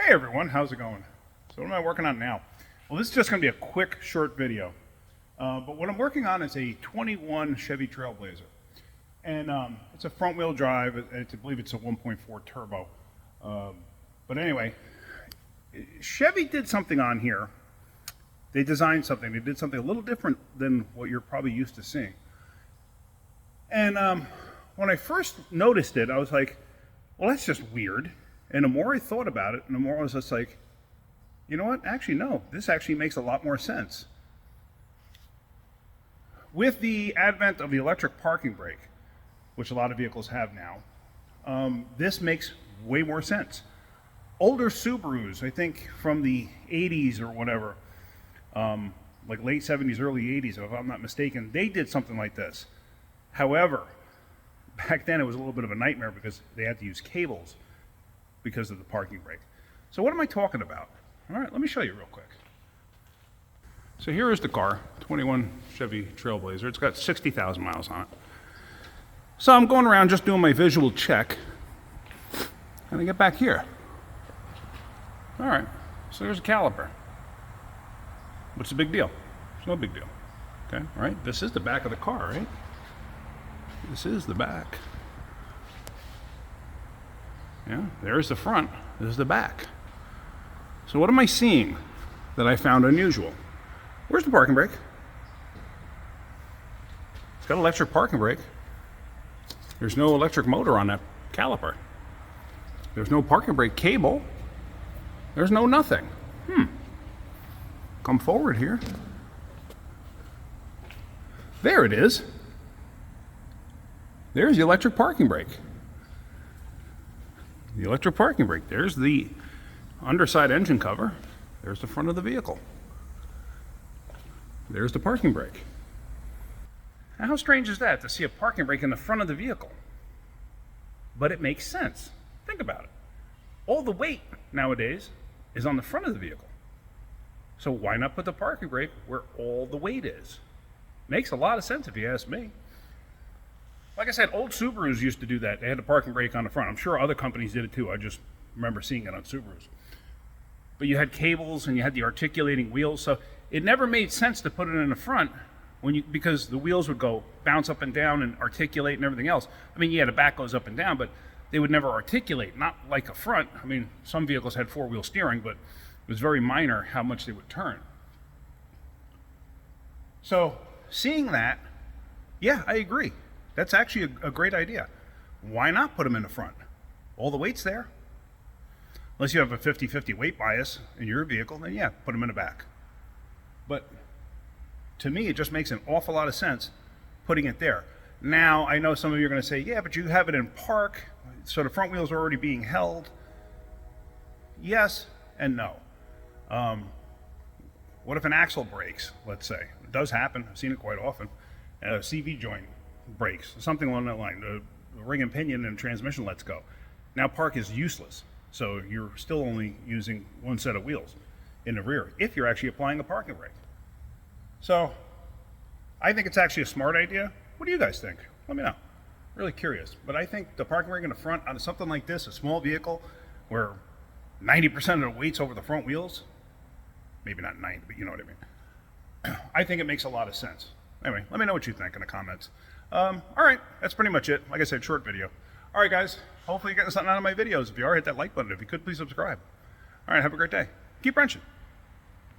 Hey everyone, how's it going? So what am I working on now? Well, this is just going to be a quick, short video. But what I'm working on is a 21 Chevy Trailblazer. And it's a front wheel drive. I believe it's a 1.4 turbo. But anyway, Chevy did something on here. They designed something. They did something a little different than what you're probably used to seeing. And when I first noticed it, I was like, well, that's just weird. And the more I thought about it, and the more I was just like, you know what? Actually, no. This actually makes a lot more sense. With the advent of the electric parking brake, which a lot of vehicles have now, this makes way more sense. Older Subarus, I think from the 80s or whatever, like late 70s, early 80s, if I'm not mistaken, they did something like this. However, back then it was a little bit of a nightmare because they had to use cables because of the parking brake. So what am I talking about? All right, let me show you real quick. So here is the car, 21 Chevy Trailblazer. It's got 60,000 miles on it. So I'm going around just doing my visual check, and I get back here. All right, so there's a caliper. What's the big deal? It's no big deal. Okay, all right, this is the back of the car, right? This is the back. Yeah, there's the front, there's the back. So what am I seeing that I found unusual? Where's the parking brake? It's got electric parking brake. There's no electric motor on that caliper. There's no parking brake cable. There's no nothing. Come forward here. There it is. There's the electric parking brake. The electric parking brake. There's the underside engine cover. There's the front of the vehicle. There's the parking brake. Now, how strange is that to see a parking brake in the front of the vehicle? But it makes sense. Think about it. All the weight nowadays is on the front of the vehicle. So why not put the parking brake where all the weight is? Makes a lot of sense if you ask me. Like I said, old Subarus used to do that. They had the parking brake on the front. I'm sure other companies did it too. I just remember seeing it on Subarus. But you had cables and you had the articulating wheels, so it never made sense to put it in the front because the wheels would go bounce up and down and articulate and everything else. I mean, yeah, the back goes up and down, but they would never articulate, not like a front. I mean, some vehicles had four-wheel steering, but it was very minor how much they would turn. So seeing that, yeah, I agree. That's actually a great idea. Why not put them in the front? All the weight's there. Unless you have a 50-50 weight bias in your vehicle, then yeah, put them in the back. But to me, it just makes an awful lot of sense putting it there. Now, I know some of you are going to say, yeah, but you have it in park, so the front wheels are already being held. Yes and no. What if an axle breaks, let's say? It does happen. I've seen it quite often. A CV joint breaks, something along that line. The ring and pinion and transmission lets go. Now park is useless, so you're still only using one set of wheels in the rear if you're actually applying a parking brake. So I think it's actually a smart idea. What do you guys think? Let me know. Really curious. But I think the parking brake in the front on something like this, a small vehicle where 90% of the weight's over the front wheels, maybe not 90, but you know what I mean. I think it makes a lot of sense. Anyway, let me know what you think in the comments. All right, that's pretty much it. Like I said, short video. All right, guys, hopefully you're getting something out of my videos. If you are, hit that like button. If you could, please subscribe. All right, have a great day. Keep wrenching.